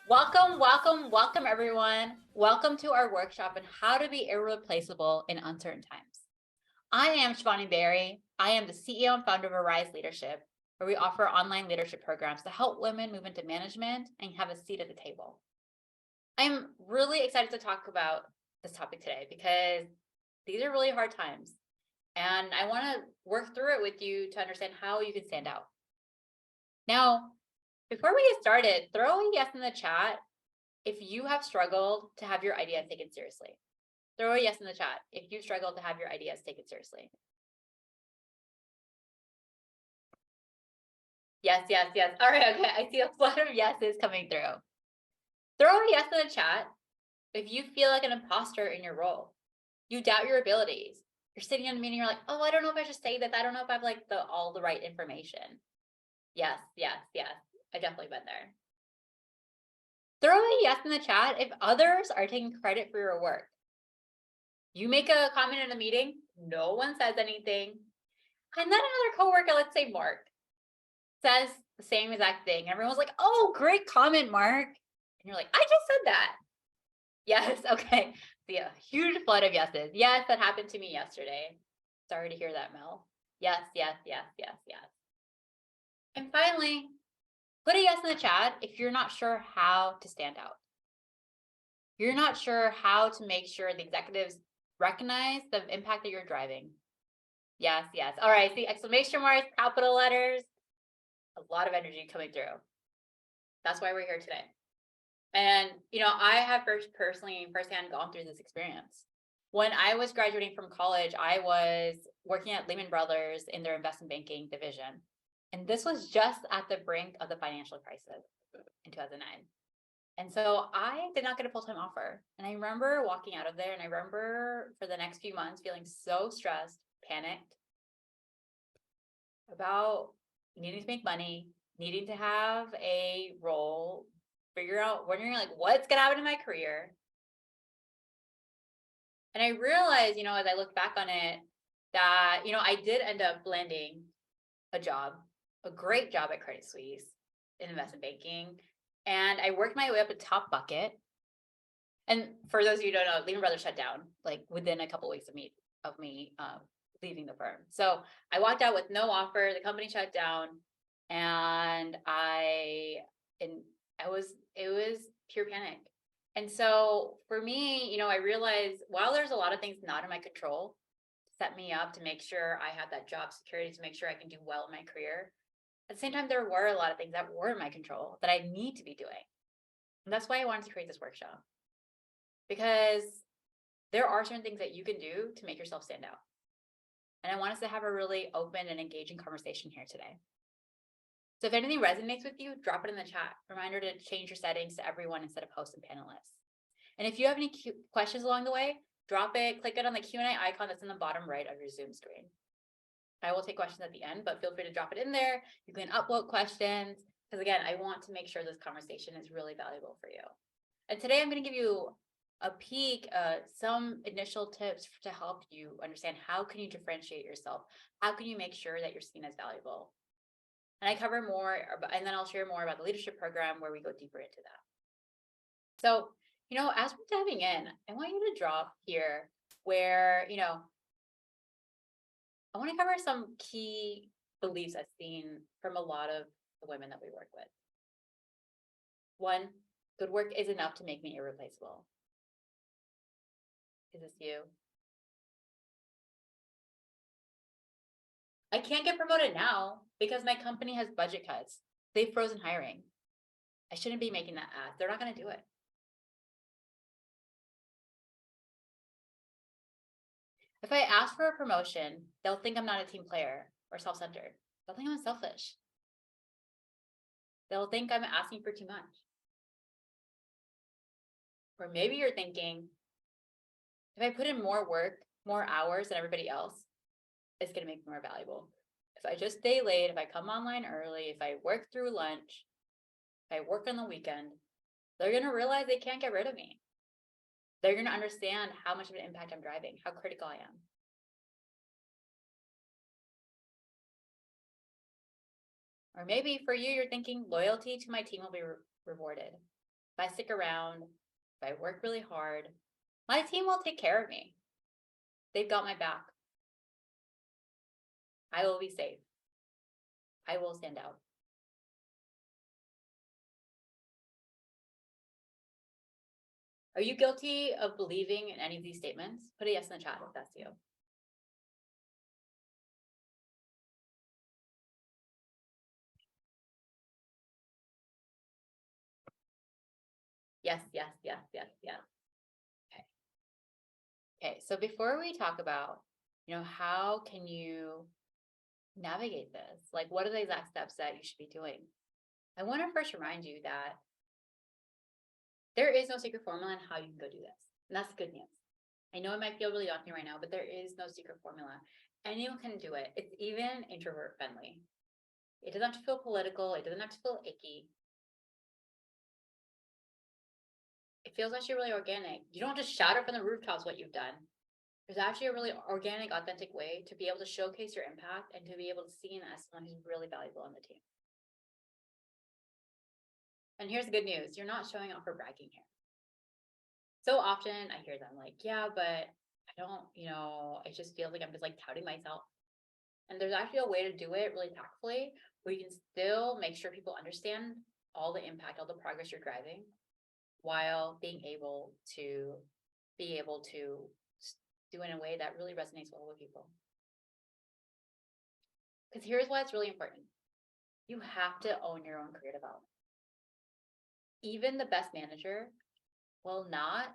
Welcome, everyone. Welcome to our workshop on how to be irreplaceable in uncertain times. I am Shivani Berry. I am the CEO and founder of Arise Leadership, where we offer online leadership programs to help women move into management and have a seat at the table. I'm really excited to talk about this topic today because these are really hard times, and I want to work through it with you to understand how you can stand out. Now, before we get started, throw a yes in the chat if you have struggled to have your ideas taken seriously. Throw a yes in the chat if you've struggled to have your ideas taken seriously. Yes. All right, okay. I see a flood of yeses coming through. Throw a yes in the chat if you feel like an imposter in your role. You doubt your abilities. You're sitting in a meeting, you're like, oh, I don't know if I should say this. I don't know if I have like all the right information. Yes. I definitely been there. Throw a yes in the chat if others are taking credit for your work. You make a comment in a meeting, no one says anything. And then another coworker, let's say Mark, says the same exact thing. Everyone's like, oh, great comment, Mark. And you're like, I just said that. Yes, okay. See, a huge flood of yeses. Yes, that happened to me yesterday. Sorry to hear that, Mel. Yes. And finally, put a yes in the chat if you're not sure how to stand out. You're not sure how to make sure the executives recognize the impact that you're driving. Yes. All right, see, exclamation marks, capital letters, a lot of energy coming through. That's why we're here today. And, I have firsthand gone through this experience. When I was graduating from college, I was working at Lehman Brothers in their investment banking division. And this was just at the brink of the financial crisis in 2009. And so I did not get a full-time offer. And I remember walking out of there, and I remember for the next few months feeling so stressed, panicked about needing to make money, needing to have a role, wondering like what's gonna happen in my career. And I realized, as I look back on it, that, I did end up landing a job, a great job at Credit Suisse in investment banking. And I worked my way up to top bucket. And for those of you who don't know, Lehman Brothers shut down like within a couple of weeks of me leaving the firm. So I walked out with no offer. The company shut down, and it was pure panic. And so for me, I realized while there's a lot of things not in my control to set me up to make sure I have that job security, to make sure I can do well in my career, at the same time, there were a lot of things that were in my control that I need to be doing. And that's why I wanted to create this workshop, because there are certain things that you can do to make yourself stand out. And I want us to have a really open and engaging conversation here today. So if anything resonates with you, drop it in the chat. Reminder to change your settings to everyone instead of hosts and panelists. And if you have any questions along the way, drop it, click it on the Q&A icon that's in the bottom right of your Zoom screen. I will take questions at the end, but feel free to drop it in there. You can upload questions, because again, I want to make sure this conversation is really valuable for you. And today I'm going to give you a peek, some initial tips to help you understand how can you differentiate yourself? How can you make sure that you're seen as valuable? And I cover more, and then I'll share more about the leadership program where we go deeper into that. So, as we're diving in, I want you to drop here where, I want to cover some key beliefs I've seen from a lot of the women that we work with. One, good work is enough to make me irreplaceable. Is this you? I can't get promoted now because my company has budget cuts. They've frozen hiring. I shouldn't be making that ask. They're not going to do it. If I ask for a promotion, they'll think I'm not a team player or self-centered. They'll think I'm selfish. They'll think I'm asking for too much. Or maybe you're thinking, if I put in more work, more hours than everybody else, it's going to make me more valuable. If I just stay late, if I come online early, if I work through lunch, if I work on the weekend, they're going to realize they can't get rid of me. They're going to understand how much of an impact I'm driving, how critical I am. Or maybe for you, you're thinking loyalty to my team will be rewarded. if I stick around, if I work really hard, my team will take care of me. They've got my back. I will be safe. I will stand out. Are you guilty of believing in any of these statements? Put a yes in the chat if that's you. Yes, yes, yes, yes, yes. Okay, so before we talk about, how can you navigate this? Like, what are the exact steps that you should be doing? I want to first remind you that there is no secret formula on how you can go do this. And that's good news. I know it might feel really daunting right now, but there is no secret formula. Anyone can do it. It's even introvert friendly. It doesn't have to feel political. It doesn't have to feel icky. It feels actually really organic. You don't just shout it from the rooftops what you've done. There's actually a really organic, authentic way to be able to showcase your impact and to be able to see as someone who's really valuable on the team. And here's the good news. You're not showing off for bragging here. So often I hear them like, yeah, but I don't, it just feels like I'm just like touting myself. And there's actually a way to do it really tactfully where you can still make sure people understand all the impact, all the progress you're driving while being able to do it in a way that really resonates well with people. Because here's why it's really important. You have to own your own career development. Even the best manager will not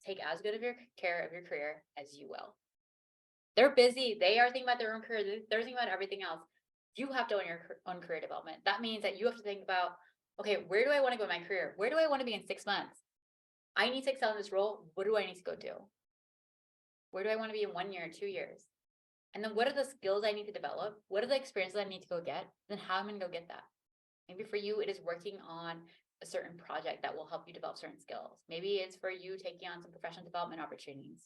take as good of care of your career as you will. They're busy. They are thinking about their own career. They're thinking about everything else. You have to own your own career development. That means that you have to think about, okay, where do I want to go in my career? Where do I want to be in 6 months? I need to excel in this role. What do I need to go do? Where do I want to be in 1 year, 2 years? And then what are the skills I need to develop? What are the experiences I need to go get? Then how am I going to go get that? Maybe for you, it is working on a certain project that will help you develop certain skills. Maybe it's for you taking on some professional development opportunities.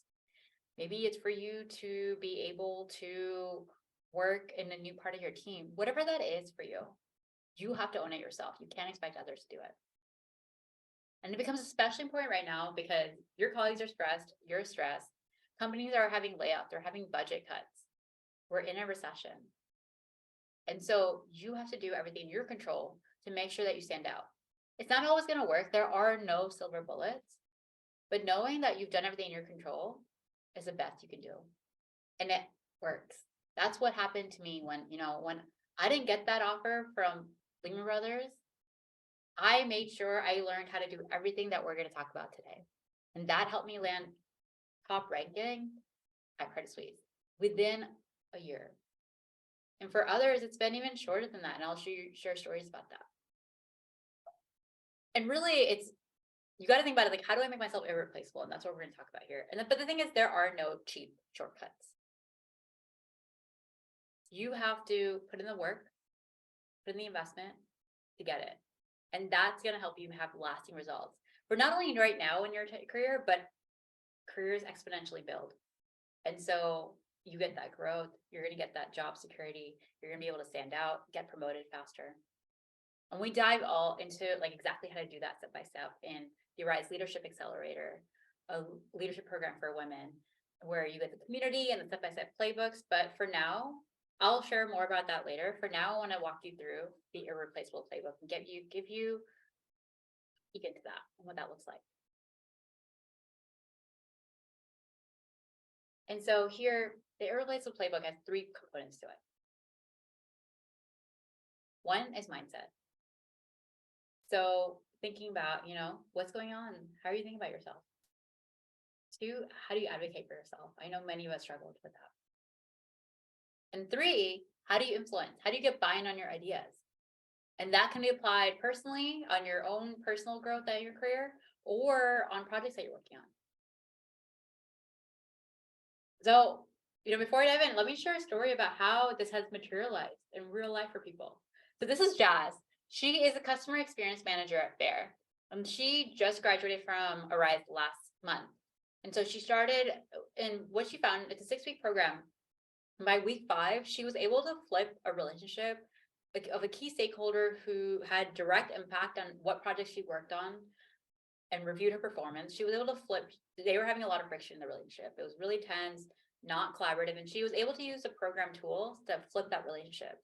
Maybe it's for you to be able to work in a new part of your team. Whatever that is for you, you have to own it yourself. You can't expect others to do it. And it becomes especially important right now because your colleagues are stressed, you're stressed. Companies are having layoffs, they're having budget cuts. We're in a recession. And so you have to do everything in your control to make sure that you stand out. It's not always going to work. There are no silver bullets, but knowing that you've done everything in your control is the best you can do. And it works. That's what happened to me when I didn't get that offer from Lehman Brothers. I made sure I learned how to do everything that we're going to talk about today. And that helped me land top ranking at Credit Suisse within a year. And for others, it's been even shorter than that. And I'll share stories about that. And really, you got to think about it like, how do I make myself irreplaceable? And that's what we're going to talk about here. But the thing is, there are no cheap shortcuts. You have to put in the work, put in the investment to get it. And that's going to help you have lasting results for not only right now in your career, but careers exponentially build. And so you get that growth, you're going to get that job security, you're going to be able to stand out, get promoted faster. And we dive all into like exactly how to do that step by step in the Rise Leadership Accelerator, a leadership program for women, where you get the community and the step-by-step playbooks. But for now, I'll share more about that later. For now, I want to walk you through the Irreplaceable playbook and give you peek into that and what that looks like. And so here, the Irreplaceable playbook has 3 components to it. 1 is mindset. So thinking about, what's going on? How are you thinking about yourself? 2, how do you advocate for yourself? I know many of us struggled with that. And 3, how do you influence? How do you get buy-in on your ideas? And that can be applied personally on your own personal growth in your career or on projects that you're working on. So, before I dive in, let me share a story about how this has materialized in real life for people. So this is Jazz. She is a customer experience manager at Bear. She just graduated from Arise last month. And so she started, and what she found, it's a 6-week program. By week 5, she was able to flip a relationship of a key stakeholder who had direct impact on what projects she worked on and reviewed her performance, she was able to flip. They were having a lot of friction in the relationship. It was really tense, not collaborative, and she was able to use the program tools to flip that relationship.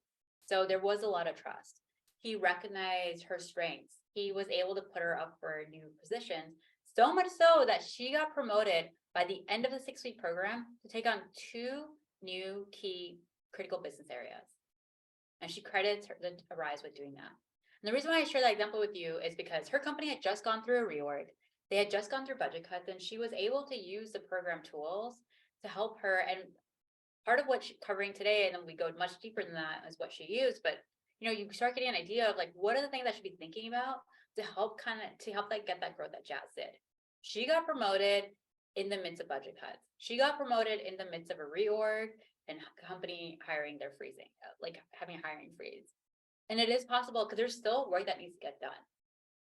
So there was a lot of trust. He recognized her strengths. He was able to put her up for new positions, so much so that she got promoted by the end of the 6-week program to take on 2 new key critical business areas. And she credits the Arise with doing that. And the reason why I share that example with you is because her company had just gone through a reorg. They had just gone through budget cuts, and she was able to use the program tools to help her. And part of what she's covering today, and then we go much deeper than that, is what she used. But you start getting an idea of like, what are the things I should be thinking about to help like get that growth that Jazz did. She got promoted in the midst of budget cuts. She got promoted in the midst of a reorg and company hiring, they're freezing, like having a hiring freeze. And it is possible because there's still work that needs to get done.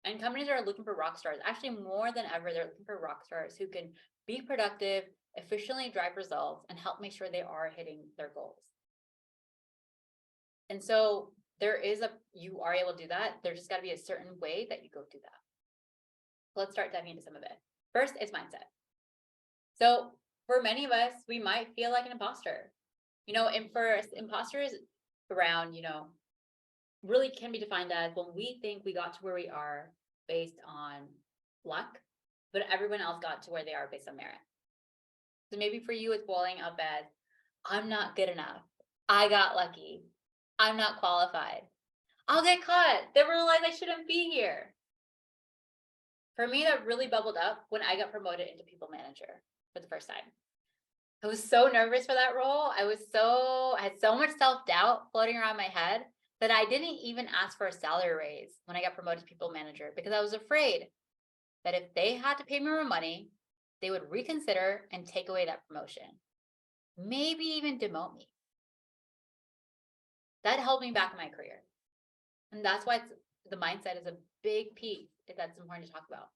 And companies are looking for rock stars. Actually, more than ever, they're looking for rock stars who can be productive, efficiently drive results, and help make sure they are hitting their goals. And so you are able to do that. There's just got to be a certain way that you go do that. Let's start diving into some of it. First, it's mindset. So for many of us, we might feel like an imposter, and for imposters around, really can be defined as when we think we got to where we are based on luck, but everyone else got to where they are based on merit. So maybe for you, it's boiling up as, I'm not good enough. I got lucky. I'm not qualified. I'll get caught. They realize I shouldn't be here. For me, that really bubbled up when I got promoted into people manager for the first time. I was so nervous for that role. I had so much self-doubt floating around my head that I didn't even ask for a salary raise when I got promoted to people manager, because I was afraid that if they had to pay me more money, they would reconsider and take away that promotion, maybe even demote me. That held me back in my career. And that's why the mindset is a big piece that's important to talk about.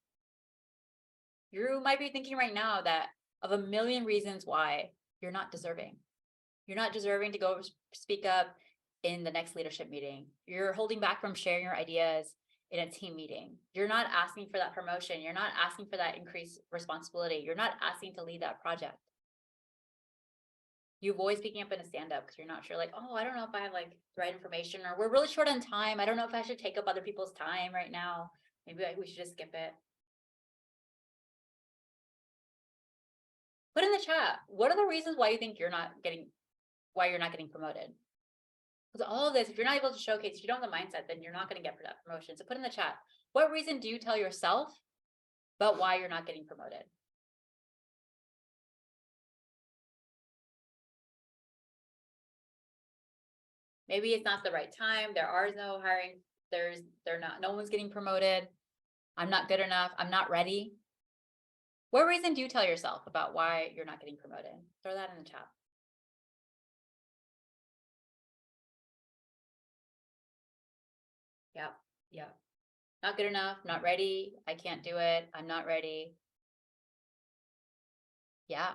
You might be thinking right now that of a million reasons why you're not deserving. You're not deserving to go speak up in the next leadership meeting. You're holding back from sharing your ideas in a team meeting. You're not asking for that promotion. You're not asking for that increased responsibility. You're not asking to lead that project. You avoid speaking up in a stand-up because you're not sure, like, oh, I don't know if I have like the right information, or we're really short on time. I don't know if I should take up other people's time right now. Maybe we should just skip it. Put in the chat, what are the reasons why you think you're not getting promoted? Because all of this, if you're not able to showcase, if you don't have the mindset, then you're not going to get that promotion. So put in the chat, what reason do you tell yourself about why you're not getting promoted? Maybe it's not the right time. There are no hiring. No one's getting promoted. I'm not good enough. I'm not ready. What reason do you tell yourself about why you're not getting promoted? Throw that in the chat. Yep. Not good enough, not ready. I can't do it. I'm not ready. Yeah.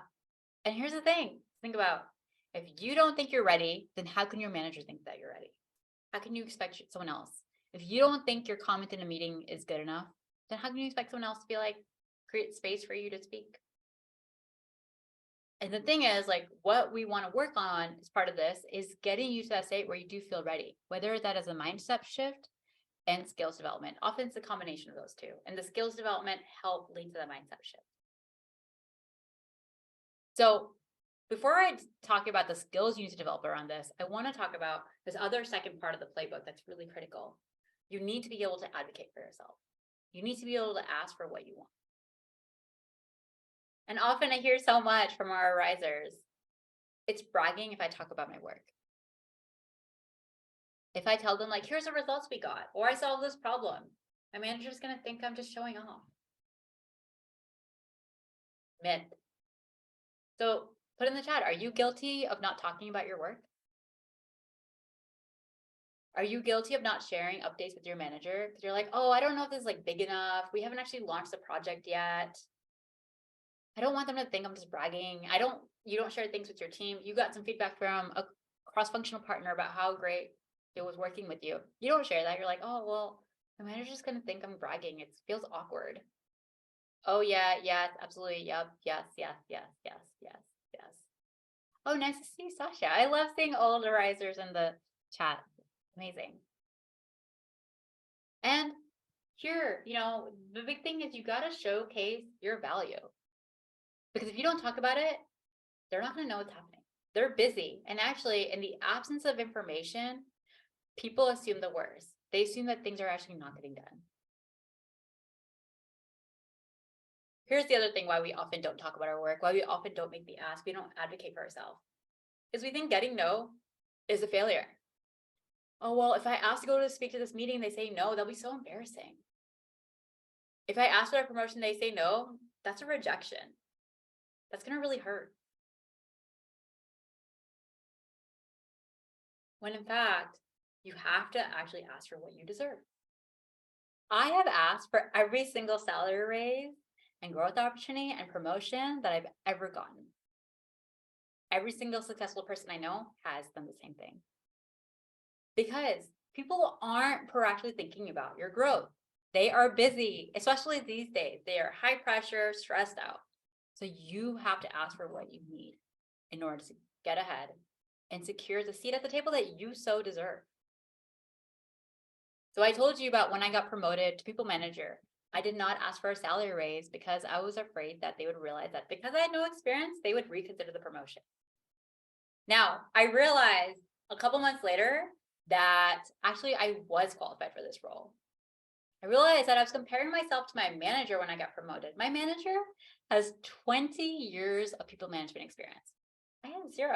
And here's the thing. Think about, if you don't think you're ready, then how can your manager think that you're ready? How can you expect someone else? If you don't think your comment in a meeting is good enough, then how can you expect someone else to be like, create space for you to speak? And the thing is, like, what we want to work on as part of this is getting you to that state where you do feel ready, whether that is a mindset shift and skills development. Often it's a combination of those two. And the skills development help lead to the mindset shift. So before I talk about the skills you need to develop around this, I want to talk about this other second part of the playbook that's really critical. You need to be able to advocate for yourself. You need to be able to ask for what you want. And often I hear so much from our risers, it's bragging if I talk about my work. If I tell them, like, here's the results we got, or I solved this problem, my manager's going to think I'm just showing off. Myth. So put in the chat, are you guilty of not talking about your work? Are you guilty of not sharing updates with your manager? Because you're like, oh, I don't know if this is like big enough. We haven't actually launched the project yet. I don't want them to think I'm just bragging. You don't share things with your team. You got some feedback from a cross-functional partner about how great it was working with you. You don't share that. You're like, oh, well, the manager's going to think I'm bragging. It feels awkward. Oh yeah, yes, absolutely. Yep. Yes, yes, yes, yes, yes, yes. Oh, nice to see you, Sasha. I love seeing older risers in the chat. Amazing. And here, the big thing is you got to showcase your value. Because if you don't talk about it, they're not going to know what's happening. They're busy. And actually, in the absence of information, people assume the worst. They assume that things are actually not getting done. Here's the other thing why we often don't talk about our work, why we often don't make the ask, we don't advocate for ourselves, is we think getting no is a failure. Oh, well, if I ask to go to speak to this meeting, they say no, that'll be so embarrassing. If I ask for a promotion, they say no, that's a rejection. That's going to really hurt. When in fact, you have to actually ask for what you deserve. I have asked for every single salary raise and growth opportunity and promotion that I've ever gotten. Every single successful person I know has done the same thing. Because people aren't proactively thinking about your growth. They are busy, especially these days. They are high pressure, stressed out. So you have to ask for what you need in order to get ahead and secure the seat at the table that you so deserve. So I told you about when I got promoted to people manager. I did not ask for a salary raise because I was afraid that they would realize that because I had no experience, they would reconsider the promotion. Now, I realized a couple months later that actually I was qualified for this role. I realized that I was comparing myself to my manager when I got promoted. My manager has 20 years of people management experience. I have 0.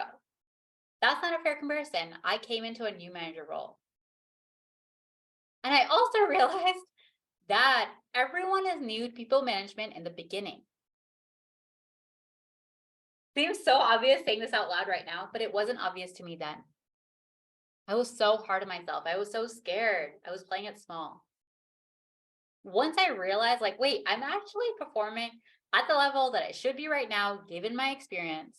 That's not a fair comparison. I came into a new manager role. And I also realized that everyone is new to people management in the beginning. Seems so obvious saying this out loud right now, but it wasn't obvious to me then. I was so hard on myself. I was so scared. I was playing it small. Once I realized, like, wait, I'm actually performing at the level that I should be right now, given my experience.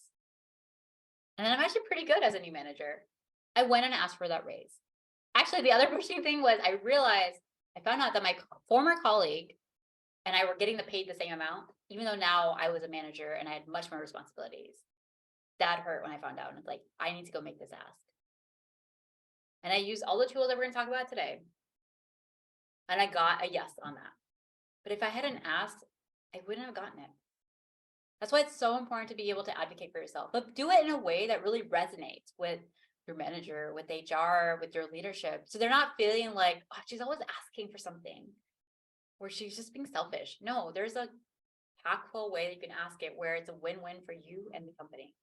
And then I'm actually pretty good as a new manager. I went and asked for that raise. Actually, the other pushing thing was I found out that my former colleague and I were getting paid the same amount, even though now I was a manager and I had much more responsibilities. That hurt when I found out. And it's like, I need to go make this ask. And I used all the tools that we're going to talk about today. And I got a yes on that. But if I hadn't asked, I wouldn't have gotten it. That's why it's so important to be able to advocate for yourself, but do it in a way that really resonates with your manager, with HR, with your leadership. So they're not feeling like, oh, she's always asking for something or she's just being selfish. No, there's a tactful way that you can ask it where it's a win-win for you and the company.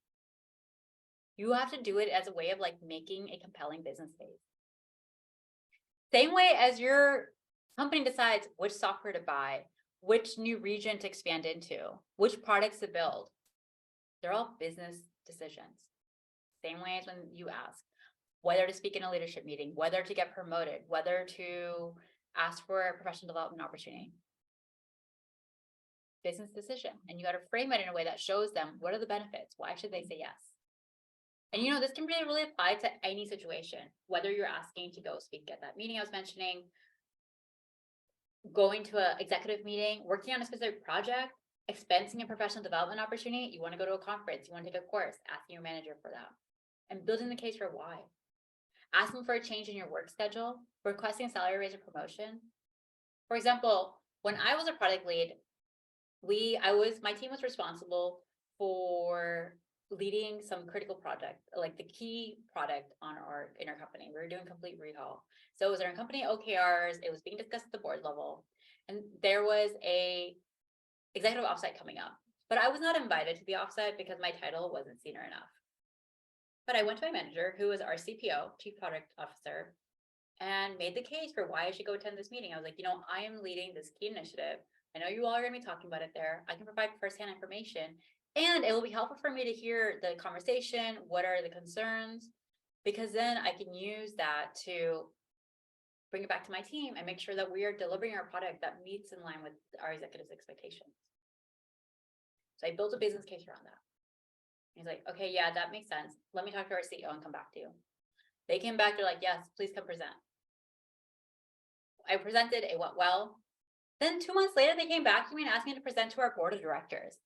You have to do it as a way of like making a compelling business case. Same way as your company decides which software to buy, which new region to expand into, which products to build. They're all business decisions. Same way as when you ask whether to speak in a leadership meeting, whether to get promoted, whether to ask for a professional development opportunity. Business decision. And you got to frame it in a way that shows them what are the benefits? Why should they say yes? And this can really apply to any situation, whether you're asking to go speak at that meeting I was mentioning, going to an executive meeting, working on a specific project, expensing a professional development opportunity, you want to go to a conference, you want to take a course, asking your manager for that, and building the case for why. Asking for a change in your work schedule, requesting a salary raise or promotion. For example, when I was a product lead, my team was responsible for leading some critical project, like the key product in our company. We were doing complete rehaul. So it was our company OKRs, it was being discussed at the board level, and there was a executive offsite coming up. But I was not invited to the offsite because my title wasn't senior enough. But I went to my manager, who was our CPO, Chief Product Officer, and made the case for why I should go attend this meeting. I was like, I am leading this key initiative. I know you all are going to be talking about it there. I can provide firsthand information, and it will be helpful for me to hear the conversation. What are the concerns? Because then I can use that to bring it back to my team and make sure that we are delivering our product that meets in line with our executives' expectations. So I built a business case around that. He's like, okay, yeah, that makes sense. Let me talk to our CEO and come back to you. They came back, they're like, yes, please come present. I presented, it went well. Then 2 months later, they came back to me and asked me to present to our board of directors.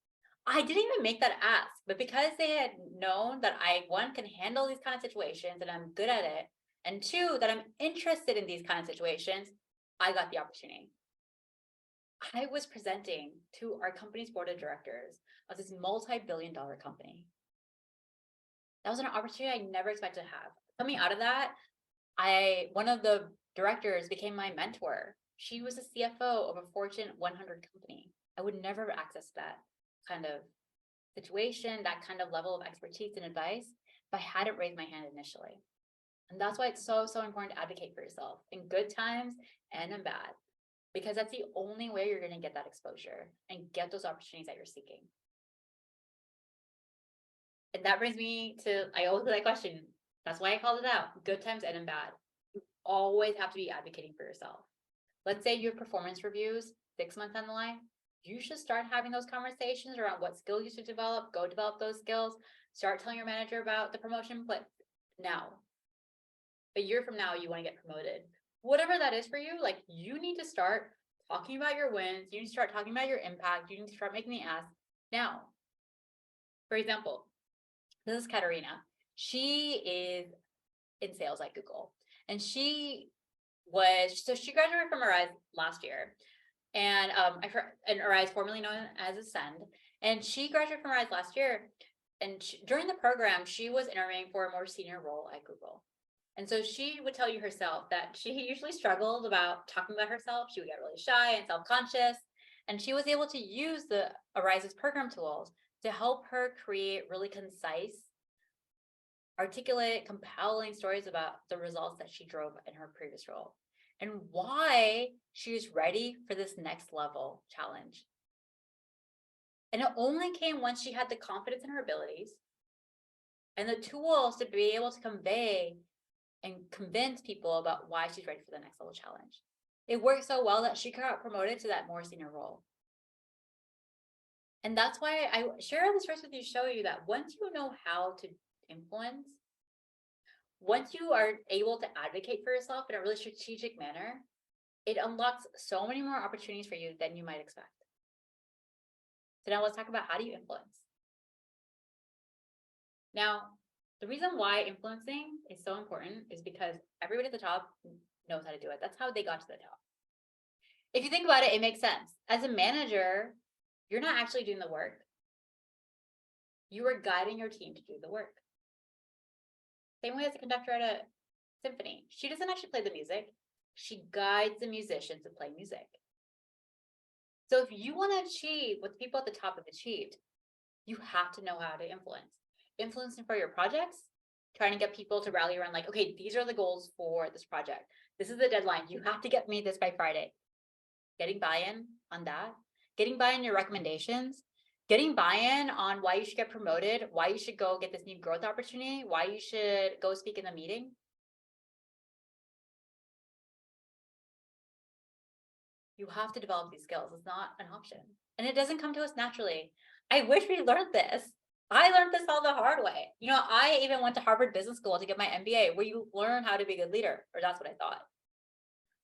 I didn't even make that ask, but because they had known that I, one, can handle these kind of situations and I'm good at it, and two, that I'm interested in these kind of situations, I got the opportunity. I was presenting to our company's board of directors of this multi-billion-dollar company. That was an opportunity I never expected to have. Coming out of that, one of the directors became my mentor. She was the CFO of a Fortune 100 company. I would never access that kind of situation, that kind of level of expertise and advice if I hadn't raised my hand initially. And that's why it's so, so important to advocate for yourself in good times and in bad, because that's the only way you're going to get that exposure and get those opportunities that you're seeking. And that brings me to, I always get that question. That's why I called it out, good times and in bad. You always have to be advocating for yourself. Let's say you have performance reviews 6 months down the line. You should start having those conversations around what skills you should develop, go develop those skills, start telling your manager about the promotion, but now. A year from now, you want to get promoted. Whatever that is for you, like you need to start talking about your wins. You need to start talking about your impact. You need to start making the ask now. For example, this is Katerina. She is in sales at Google. And she graduated from Arise last year. And Arise, formerly known as Ascend. And she graduated from Arise last year. And during the program, she was interviewing for a more senior role at Google. And so she would tell you herself that she usually struggled about talking about herself. She would get really shy and self-conscious. And she was able to use the Arise's program tools to help her create really concise, articulate, compelling stories about the results that she drove in her previous role and why she was ready for this next level challenge. And it only came once she had the confidence in her abilities and the tools to be able to convey and convince people about why she's ready for the next level challenge. It worked so well that she got promoted to that more senior role. And that's why I share all this stories with you, show you that once you know how to influence, once you are able to advocate for yourself in a really strategic manner, it unlocks so many more opportunities for you than you might expect. So now let's talk about, how do you influence? Now, the reason why influencing is so important is because everybody at the top knows how to do it. That's how they got to the top. If you think about it, it makes sense. As a manager, you're not actually doing the work. You are guiding your team to do the work. Same way as a conductor at a symphony. She doesn't actually play the music. She guides the musicians to play music. So if you want to achieve what the people at the top have achieved, you have to know how to influence. Influencing for your projects, trying to get people to rally around like, okay, these are the goals for this project. This is the deadline. You have to get me this by Friday. Getting buy-in on that. Getting buy-in your recommendations. Getting buy-in on why you should get promoted, why you should go get this new growth opportunity, why you should go speak in the meeting. You have to develop these skills. It's not an option. And it doesn't come to us naturally. I wish we learned this. I learned this all the hard way. You know, I even went to Harvard Business School to get my MBA, where you learn how to be a good leader, or that's what I thought.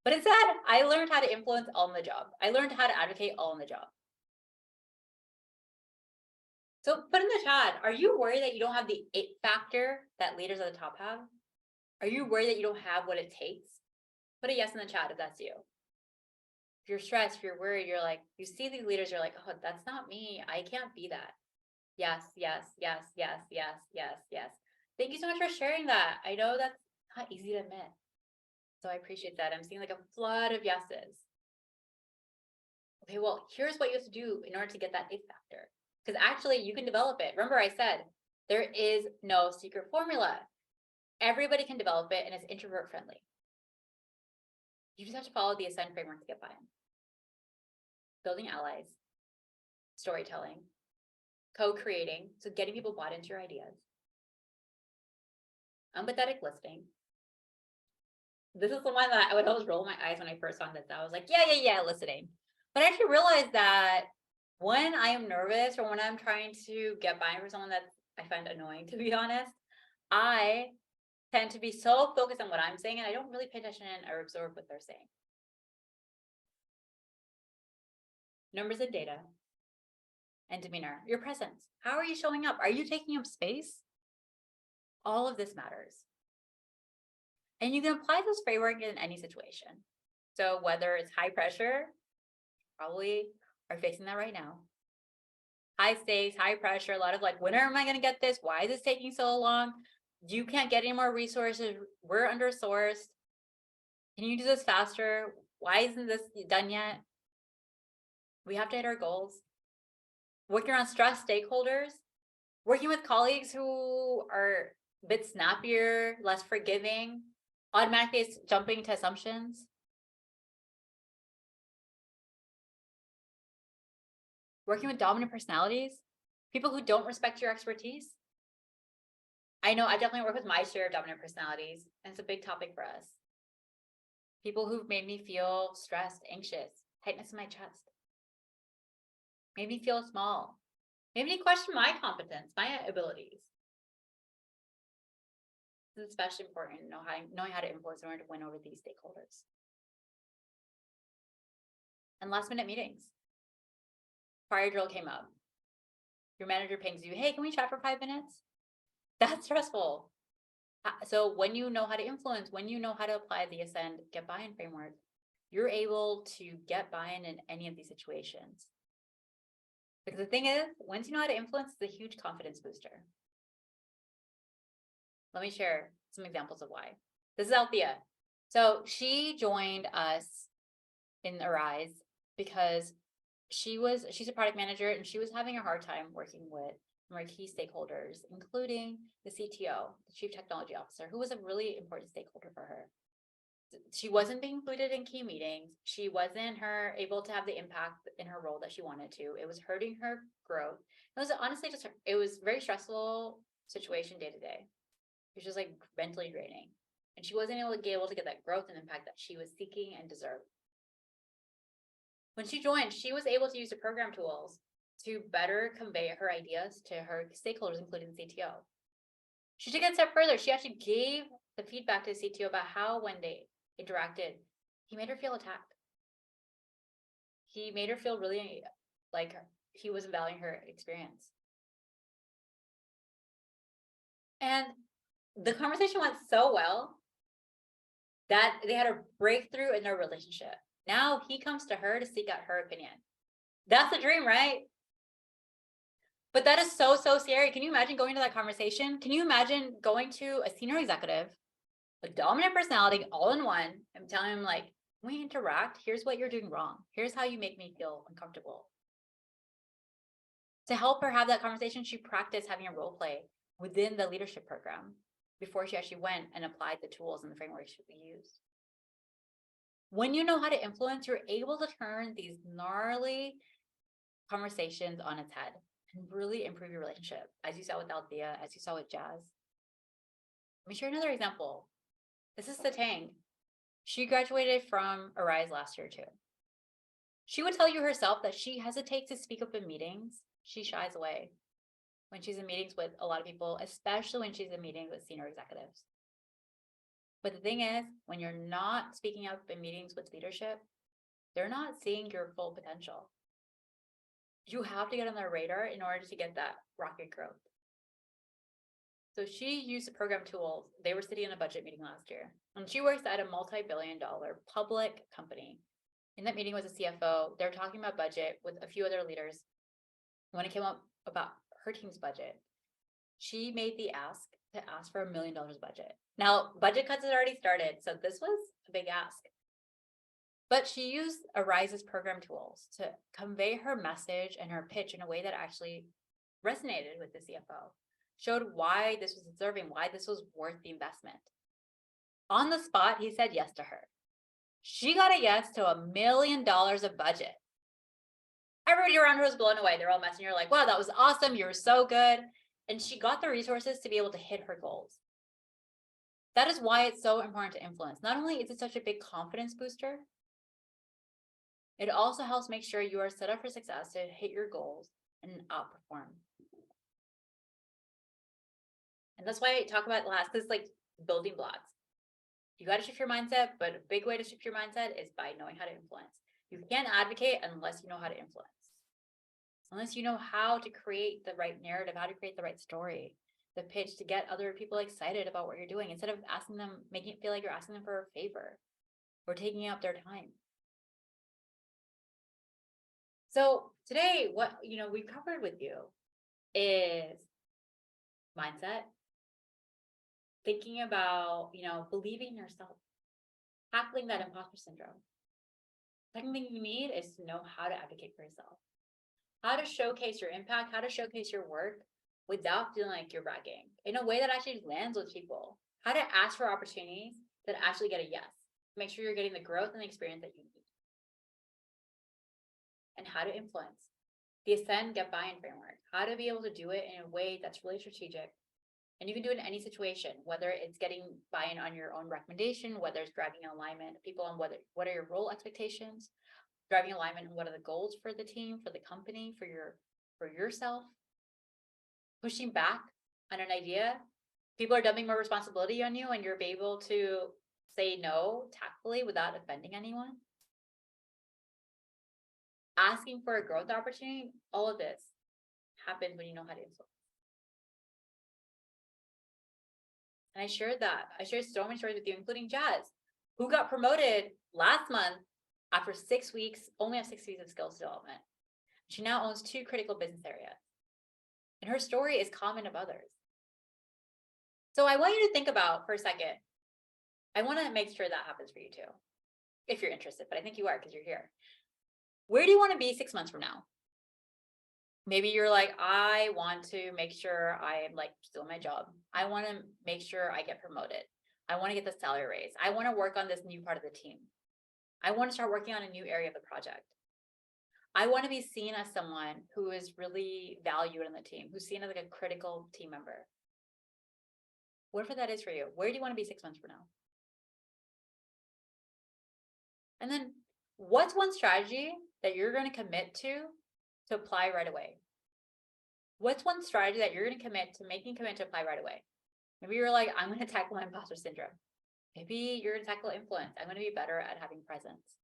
But instead, I learned how to influence all in the job. I learned how to advocate all in the job. So put in the chat, are you worried that you don't have the it factor that leaders at the top have? Are you worried that you don't have what it takes? Put a yes in the chat if that's you. If you're stressed, if you're worried, you're like, you see these leaders, you're like, oh, that's not me. I can't be that. Yes, yes, yes, yes, yes, yes, yes. Thank you so much for sharing that. I know that's not easy to admit. So I appreciate that. I'm seeing like a flood of yeses. Okay, well, here's what you have to do in order to get that it factor. Because actually you can develop it. Remember I said, there is no secret formula. Everybody can develop it and it's introvert friendly. You just have to follow the Ascend framework to get buy-in. Building allies, storytelling, co-creating, so getting people bought into your ideas. Empathetic listening. This is the one that I would always roll my eyes when I first found this. I was like, yeah, listening. But I actually realized that when I am nervous or when I'm trying to get by for someone that I find annoying, to be honest, I tend to be so focused on what I'm saying and I don't really pay attention or absorb what they're saying. numbers and data, and demeanor, your presence. How are you showing up? Are you taking up space? All of this matters. And you can apply this framework in any situation. So whether it's high pressure, probably are facing that right now. High stakes, high pressure, a lot of like, when am I going to get this? Why is this taking so long? You can't get any more resources. We're undersourced. Can you do this faster? Why isn't this done yet? We have to hit our goals. Working on stressed stakeholders, working with colleagues who are a bit snappier, less forgiving, automatically jumping to assumptions. Working with dominant personalities, people who don't respect your expertise. I know I definitely work with my share of dominant personalities, and it's a big topic for us. People who've made me feel stressed, anxious, tightness in my chest, made me feel small, made me question my competence, my abilities. It's especially important knowing how to influence in order to win over these stakeholders. And last minute meetings. Fire drill came up. Your manager pings you, hey, can we chat for 5 minutes? That's stressful. So when you know how to influence, when you know how to apply the Ascend Get Buy-in framework, you're able to get buy-in in any of these situations. Because the thing is, once you know how to influence, it's a huge confidence booster. Let me share some examples of why. This is Althea. So she joined us in Arise because she's a product manager and she was having a hard time working with some of our key stakeholders, including the CTO, the Chief Technology Officer, who was a really important stakeholder for her. She wasn't being included in key meetings. She wasn't able to have the impact in her role that she wanted to. It was hurting her growth. It was honestly it was a very stressful situation day to day. It was just like mentally draining. And she wasn't able to get that growth and impact that she was seeking and deserved. When she joined, she was able to use the program tools to better convey her ideas to her stakeholders, including the CTO. She took it a step further. She actually gave the feedback to the CTO about how when they interacted, he made her feel attacked. He made her feel really like he wasn't valuing her experience. And the conversation went so well that they had a breakthrough in their relationship. Now he comes to her to seek out her opinion. That's the dream, right? But that is so scary. Can you imagine going to that conversation? Can you imagine going to a senior executive, a dominant personality, all in one, and telling him like, when we interact, here's what you're doing wrong. Here's how you make me feel uncomfortable. To help her have that conversation, she practiced having a role play within the leadership program before she actually went and applied the tools and the frameworks we used. When you know how to influence, you're able to turn these gnarly conversations on its head and really improve your relationship, as you saw with Althea, as you saw with Jazz. Let me share another example. This is Satang. She graduated from Arise last year too. She would tell you herself that she hesitates to speak up in meetings. She shies away when she's in meetings with a lot of people, especially when she's in meetings with senior executives. But the thing is, when you're not speaking up in meetings with leadership, they're not seeing your full potential. You have to get on their radar in order to get that rocket growth. So she used the program tools. They were sitting in a budget meeting last year, and she works at a multi-billion-dollar public company. In that meeting was a CFO. They're talking about budget with a few other leaders. When it came up about her team's budget, she made the ask to ask for $1 million budget. Now, budget cuts had already started, so this was a big ask. But she used Arise's program tools to convey her message and her pitch in a way that actually resonated with the CFO, showed why this was deserving, why this was worth the investment. On the spot, he said yes to her. She got a yes to $1 million of budget. Everybody around her was blown away. They're all messaging her like, wow, that was awesome. You're so good. And she got the resources to be able to hit her goals. That is why it's so important to influence. Not only is it such a big confidence booster, it also helps make sure you are set up for success to hit your goals and outperform. And that's why I talk about last, this like building blocks. You got to shift your mindset, but a big way to shift your mindset is by knowing how to influence. You can't advocate unless you know how to influence, unless you know how to create the right narrative, how to create the right story, the pitch to get other people excited about what you're doing instead of asking them, making it feel like you're asking them for a favor or taking up their time. So today, what we've covered with you is mindset, thinking about, believing in yourself, tackling that imposter syndrome. Second thing you need is to know how to advocate for yourself, how to showcase your impact, how to showcase your work without feeling like you're bragging in a way that actually lands with people, how to ask for opportunities that actually get a yes, make sure you're getting the growth and the experience that you need, and how to influence the ascend, get buy-in framework, how to be able to do it in a way that's really strategic. And you can do it in any situation, whether it's getting buy-in on your own recommendation, whether it's driving alignment of people on what are your role expectations, driving alignment on what are the goals for the team, for the company, for yourself, pushing back on an idea. People are dumping more responsibility on you and you're able to say no tactfully without offending anyone. Asking for a growth opportunity, all of this happens when you know how to influence. And I shared so many stories with you, including Jazz, who got promoted last month after 6 weeks, only have 6 weeks of skills development. She now owns 2 critical business areas. And her story is common of others. So I want you to think about for a second. I want to make sure that happens for you too, if you're interested, but I think you are because you're here. Where do you want to be 6 months from now? Maybe you're like, I want to make sure I am still in my job. I want to make sure I get promoted. I want to get the salary raise. I want to work on this new part of the team. I want to start working on a new area of the project. I want to be seen as someone who is really valued in the team, who's seen as a critical team member. Whatever that is for you, where do you want to be 6 months from now? And then what's one strategy that you're going to commit to apply right away? What's one strategy that you're going to commit to apply right away? Maybe you're like, I'm going to tackle my imposter syndrome. Maybe you're going to tackle influence. I'm going to be better at having presence.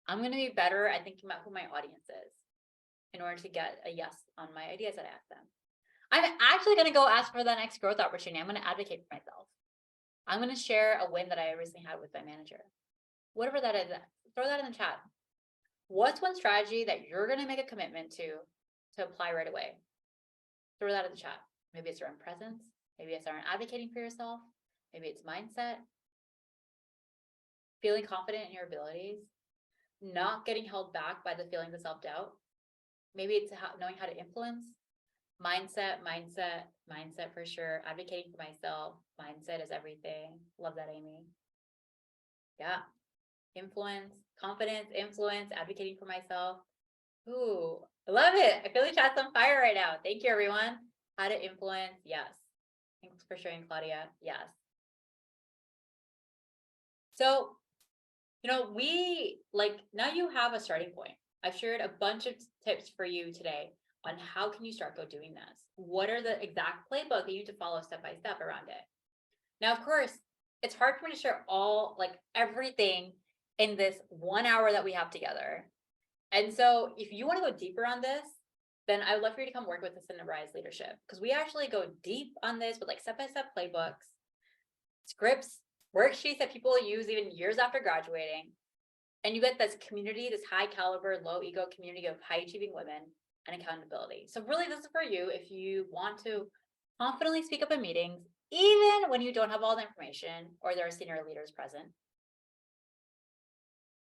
I'm going to be better at thinking about who my audience is in order to get a yes on my ideas that I ask them. I'm actually going to go ask for the next growth opportunity. I'm going to advocate for myself. I'm going to share a win that I recently had with my manager. Whatever that is, throw that in the chat. What's one strategy that you're going to make a commitment to apply right away? Throw that in the chat. Maybe it's around presence. Maybe it's around advocating for yourself. Maybe it's mindset. Feeling confident in your abilities. Not getting held back by the feelings of self-doubt. Maybe it's knowing how to influence. Mindset for sure. Advocating for myself. Mindset is everything. Love that, Amy. Yeah. Influence, confidence, influence, advocating for myself. Ooh, I love it. I feel the chat's on fire right now. Thank you, everyone. How to influence. Yes. Thanks for sharing, Claudia. Yes. So, now you have a starting point. I've shared a bunch of tips for you today on how can you start doing this. What are the exact playbook that you need to follow step by step around it? Now, of course, it's hard for me to share everything in this 1 hour that we have together. And so if you want to go deeper on this, then I would love for you to come work with us in Rise Leadership, because we actually go deep on this with step-by-step playbooks, scripts, worksheets that people use even years after graduating. And you get this community, this high caliber, low ego community of high achieving women and accountability. So really this is for you if you want to confidently speak up in meetings, even when you don't have all the information or there are senior leaders present.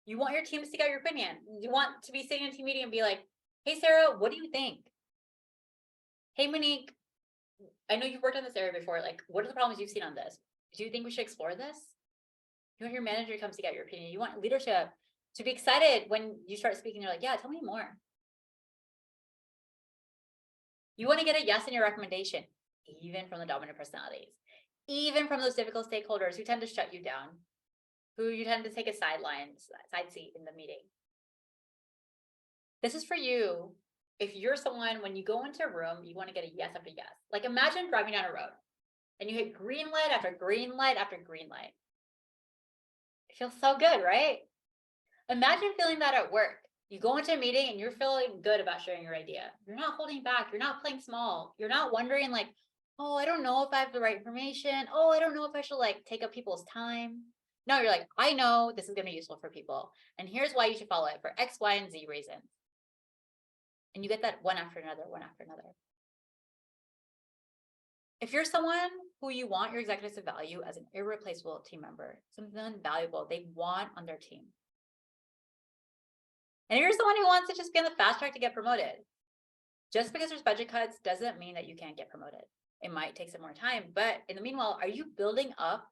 You want your team to seek out your opinion. You want to be sitting in a team meeting and be like, hey, Sarah, what do you think? Hey, Monique, I know you've worked on this area before. What are the problems you've seen on this? Do you think we should explore this? You want your manager to come seek out your opinion. You want leadership to be excited when you start speaking. They're like, yeah, tell me more. You want to get a yes in your recommendation, even from the dominant personalities, even from those difficult stakeholders who tend to shut you down, who you tend to take a side seat in the meeting. This is for you if you're someone, when you go into a room, you want to get a yes after yes. Imagine driving down a road and you hit green light after green light after green light. It feels so good, right? Imagine feeling that at work. You go into a meeting and you're feeling good about sharing your idea. You're not holding back. You're not playing small. You're not wondering like, oh, I don't know if I have the right information. Oh, I don't know if I should like take up people's time. No, you're like, I know this is going to be useful for people. And here's why you should follow it for X, Y, and Z reasons. And you get that one after another, one after another. If you're someone who you want your executives to value as an irreplaceable team member, something valuable they want on their team. And if you're someone who wants to just be on the fast track to get promoted, just because there's budget cuts doesn't mean that you can't get promoted. It might take some more time, but in the meanwhile, are you building up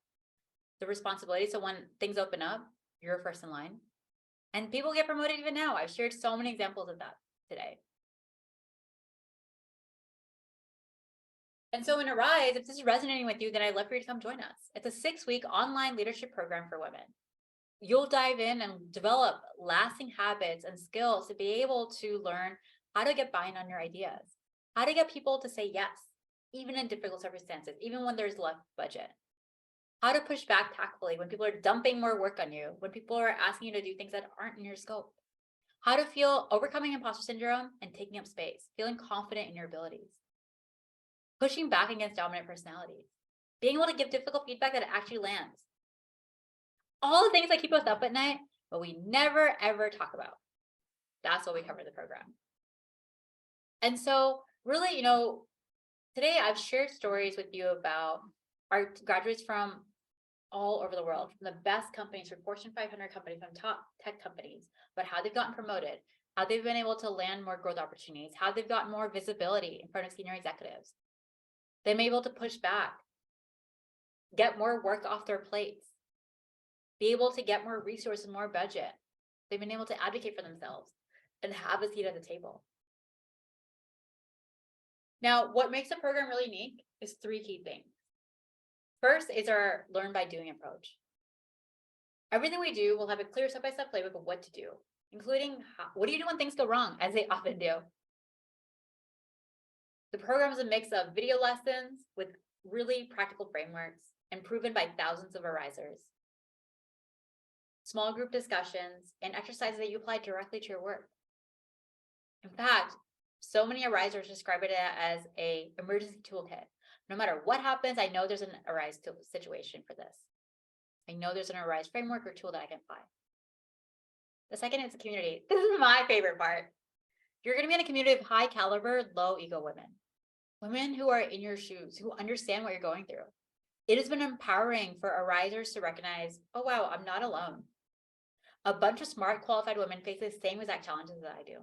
the responsibility so when things open up, you're first in line? And people get promoted even now. I've shared so many examples of that today. And so in Arise, if this is resonating with you, then I'd love for you to come join us. It's a 6-week online leadership program for women. You'll dive in and develop lasting habits and skills to be able to learn how to get buy-in on your ideas, how to get people to say yes, even in difficult circumstances, even when there's less budget, how to push back tactfully when people are dumping more work on you, when people are asking you to do things that aren't in your scope, how to feel overcoming imposter syndrome and taking up space, feeling confident in your abilities, pushing back against dominant personalities, being able to give difficult feedback that actually lands. All the things that keep us up at night, but we never, ever talk about. That's what we cover in the program. And so really, today I've shared stories with you about our graduates from all over the world, from the best companies, from Fortune 500 companies, from top tech companies, but how they've gotten promoted, how they've been able to land more growth opportunities, how they've gotten more visibility in front of senior executives. They've been able to push back, get more work off their plates, be able to get more resources, more budget. They've been able to advocate for themselves and have a seat at the table. Now, what makes the program really unique is 3 key things. First is our learn by doing approach. Everything we do will have a clear step-by-step playbook of what to do, including what do you do when things go wrong, as they often do. The program is a mix of video lessons with really practical frameworks and proven by thousands of arisers, small group discussions, and exercises that you apply directly to your work. In fact, so many arisers describe it as an emergency toolkit. No matter what happens, I know there's an arise situation for this. I know there's an arise framework or tool that I can apply. The second is the community. This is my favorite part. You're going to be in a community of high caliber, low ego women. Women who are in your shoes, who understand what you're going through. It has been empowering for arisers to recognize, oh wow, I'm not alone. A bunch of smart, qualified women face the same exact challenges that I do.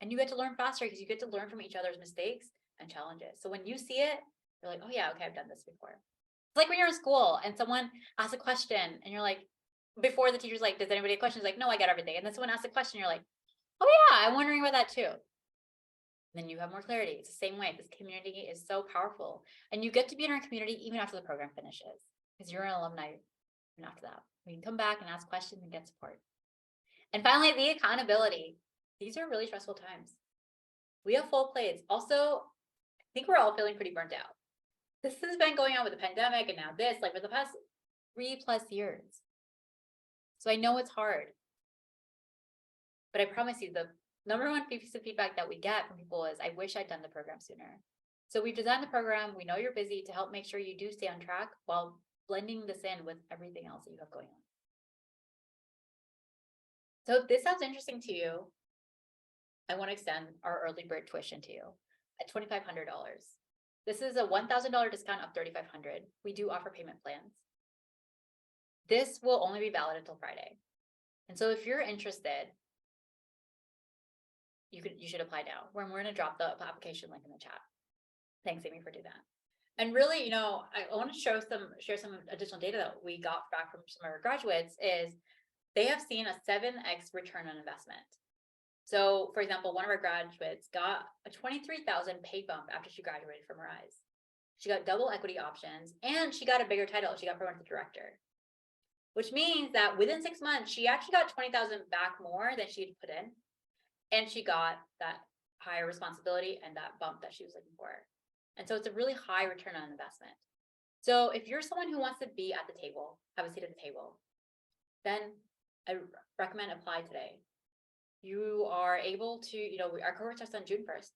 And you get to learn faster because you get to learn from each other's mistakes and challenges. So when you see it, you're like, oh yeah, okay, I've done this before. It's like when you're in school and someone asks a question and you're like, before the teacher's like, does anybody have questions? Like, no, I got everything. And then someone asks a question, you're like, oh yeah, I'm wondering about that too. And then you have more clarity. It's the same way. This community is so powerful. And you get to be in our community even after the program finishes because you're an alumni. And after that, we can come back and ask questions and get support. And finally, the accountability. These are really stressful times. We have full plates. Also, I think we're all feeling pretty burnt out. This has been going on with the pandemic and now this, like for the past 3+ years. So I know it's hard. But I promise you, the number one piece of feedback that we get from people is, I wish I'd done the program sooner. So we've designed the program. We know you're busy to help make sure you do stay on track while blending this in with everything else that you have going on. So if this sounds interesting to you, I want to extend our early bird tuition to you at $2,500. This is a $1,000 discount of $3,500. We do offer payment plans. This will only be valid until Friday. And so if you're interested, you should apply now. We're going to drop the application link in the chat. Thanks, Amy, for doing that. And really, I want to share some additional data that we got back from some of our graduates is they have seen a 7x return on investment. So, for example, one of our graduates got a $23,000 pay bump after she graduated from Rise. She got double equity options and she got a bigger title. She got promoted to director, which means that within 6 months, she actually got $20,000 back more than she had put in. And she got that higher responsibility and that bump that she was looking for. And so it's a really high return on investment. So if you're someone who wants to be at the table, have a seat at the table, then I recommend apply today. You are able to, our cohort starts on June 1st.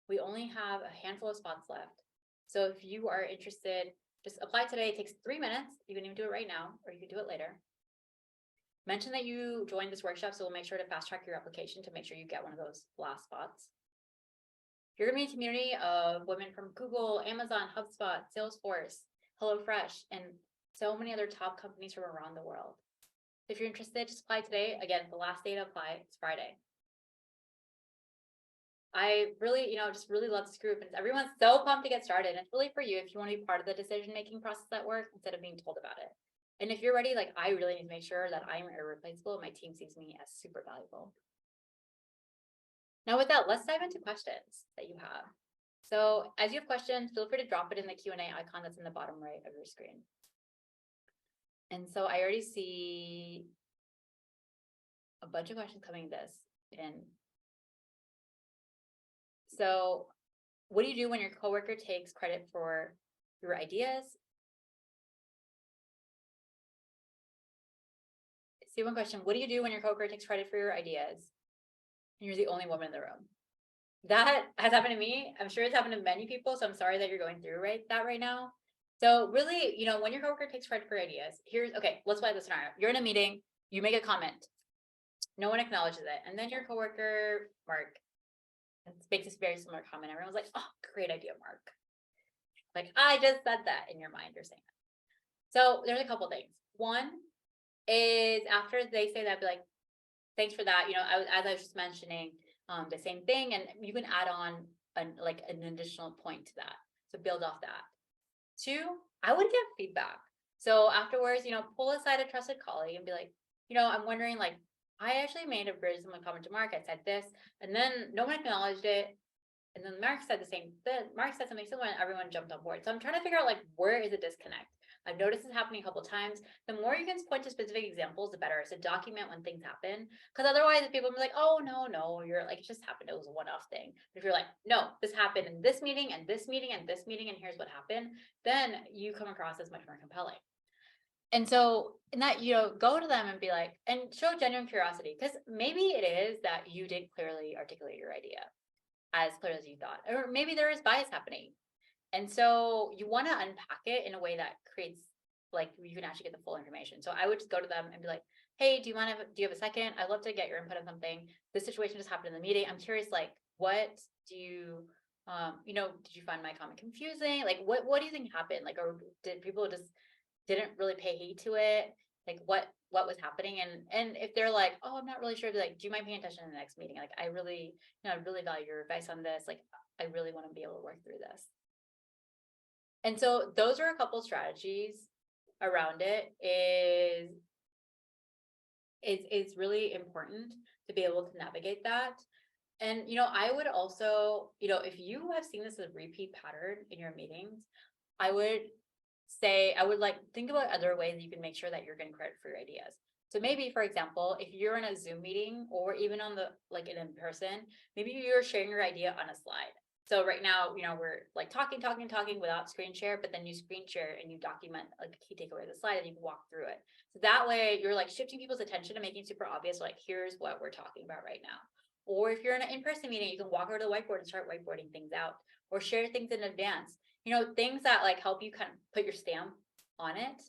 We only have a handful of spots left. So if you are interested, just apply today. It takes 3 minutes. You can even do it right now, or you can do it later. Mention that you joined this workshop, so we'll make sure to fast track your application to make sure you get one of those last spots. You're gonna be a community of women from Google, Amazon, HubSpot, Salesforce, HelloFresh, and so many other top companies from around the world. If you're interested, just apply today. Again, the last day to apply is Friday. I really, just really love this group, and everyone's so pumped to get started. And it's really for you if you want to be part of the decision-making process at work instead of being told about it. And if you're ready, like, I really need to make sure that I'm irreplaceable and my team sees me as super valuable. Now with that, let's dive into questions that you have. So as you have questions, feel free to drop it in the Q&A icon that's in the bottom right of your screen. And so I already see a bunch of questions coming in. So what do you do when your coworker takes credit for your ideas? See one question, what do you do when your coworker takes credit for your ideas and you're the only woman in the room? That has happened to me. I'm sure it's happened to many people. So I'm sorry that you're going through that right now. So really, when your coworker takes credit for ideas, let's play the scenario. You're in a meeting, you make a comment, no one acknowledges it. And then your coworker, Mark, makes this very similar comment. Everyone's like, oh, great idea, Mark. Like, I just said that in your mind, you're saying that. So there's a couple things. One is after they say that, be like, thanks for that. As I was just mentioning, the same thing, and you can add on an additional point to that. So build off that. Two, I would give feedback. So afterwards, pull aside a trusted colleague and be like, I'm wondering, I actually made a very similar comment to Mark. I said this, and then no one acknowledged it. And then Mark said the same. Then Mark said something similar, and everyone jumped on board. So I'm trying to figure out where is the disconnect. I've noticed this happening a couple of times. The more you can point to specific examples, the better. So document when things happen, because otherwise, people will be like, "Oh no, you're like, it just happened. It was a one-off thing." But if you're like, "No, this happened in this meeting, and this meeting, and this meeting, and here's what happened," then you come across as much more compelling. And so in that, go to them and be like, and show genuine curiosity, because maybe it is that you didn't clearly articulate your idea as clear as you thought, or maybe there is bias happening. And so you want to unpack it in a way that creates, you can actually get the full information. So I would just go to them and be like, hey, do you have a second? I'd love to get your input on something. This situation just happened in the meeting. I'm curious, what do you, did you find my comment confusing? What do you think happened? Or did people just didn't really pay heed to it? What was happening? And if they're like, oh, I'm not really sure, be like, do you mind paying attention in the next meeting? I really, I really value your advice on this. I really want to be able to work through this. And so those are a couple strategies around it. It's really important to be able to navigate that. And, I would also, if you have seen this as a repeat pattern in your meetings, I would think about other ways you can make sure that you're getting credit for your ideas. So maybe, for example, if you're in a Zoom meeting or even on in person, maybe you're sharing your idea on a slide. So right now, we're talking without screen share, but then you screen share and you document a key takeaway of the slide and you can walk through it. So that way you're shifting people's attention and making it super obvious, here's what we're talking about right now. Or if you're in an in-person meeting, you can walk over to the whiteboard and start whiteboarding things out, or share things in advance. Things that help you kind of put your stamp on it.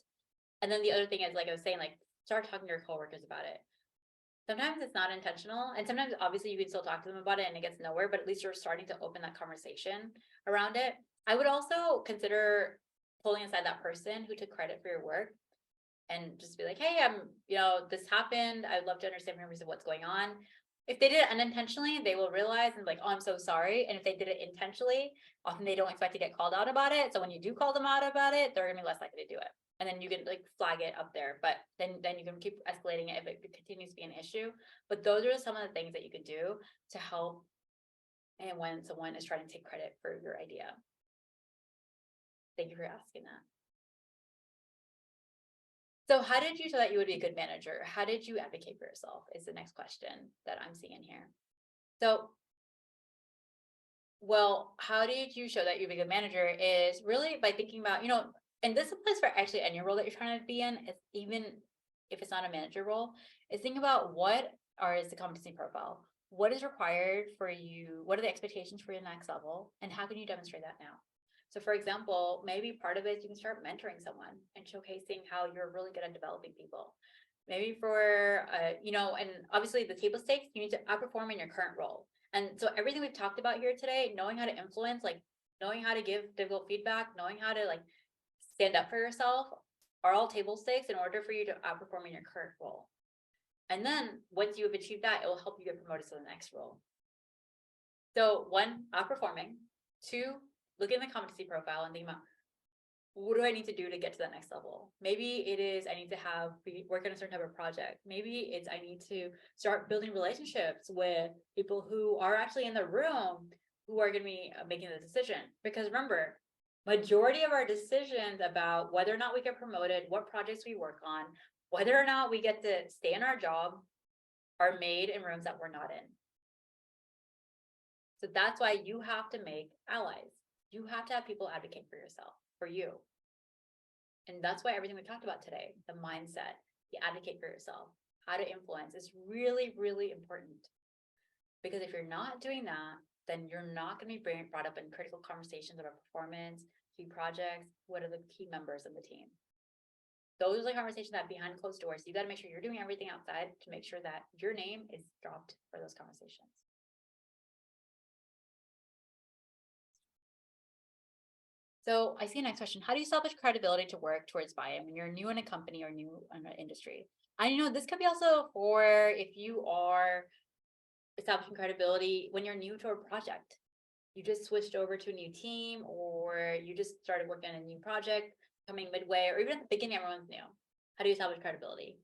And then the other thing is, I was saying, start talking to your coworkers about it. Sometimes it's not intentional, and sometimes obviously you can still talk to them about it and it gets nowhere, but at least you're starting to open that conversation around it. I would also consider pulling aside that person who took credit for your work and just be like, hey, this happened. I'd love to understand from you what's going on. If they did it unintentionally, they will realize and oh, I'm so sorry. And if they did it intentionally, often they don't expect to get called out about it. So when you do call them out about it, they're gonna be less likely to do it. And then you can flag it up there, but then you can keep escalating it if it continues to be an issue. But those are some of the things that you can do to help, and when someone is trying to take credit for your idea. Thank you for asking that. So how did you show that you would be a good manager? How did you advocate for yourself is the next question that I'm seeing here. So, well, how did you show that you'd be a good manager is really by thinking about, and this applies for actually any role that you're trying to be in. It's even if it's not a manager role, is think about is the competency profile. What is required for you? What are the expectations for your next level? And how can you demonstrate that now? So for example, maybe part of it is you can start mentoring someone and showcasing how you're really good at developing people. Maybe for, and obviously the table stakes, you need to outperform in your current role. And so everything we've talked about here today, knowing how to influence, like knowing how to give difficult feedback, knowing how to like stand up for yourself, are all table stakes in order for you to outperform in your current role. And then once you have achieved that, it will help you get promoted to the next role. So 1, outperforming. 2, look in the competency profile and think about, what do I need to do to get to that next level? Maybe it is I need to work on a certain type of project. Maybe it's I need to start building relationships with people who are actually in the room who are going to be making the decision. Because remember, majority of our decisions about whether or not we get promoted, what projects we work on, whether or not we get to stay in our job are made in rooms that we're not in. So that's why you have to make allies. You have to have people advocate for yourself, for you. And that's why everything we talked about today, the mindset, the advocate for yourself, how to influence is really, really important. Because if you're not doing that, then you're not going to be brought up in critical conversations about performance, key projects, what are the key members of the team. Those are the conversations that behind closed doors. You got to make sure you're doing everything outside to make sure that your name is dropped for those conversations. So I see a next question. How do you establish credibility to work towards buy-in when you're new in a company or new in an industry? And this could be also for if you are establishing credibility when you're new to a project. You just switched over to a new team, or you just started working on a new project coming midway, or even at the beginning, everyone's new. How do you establish credibility?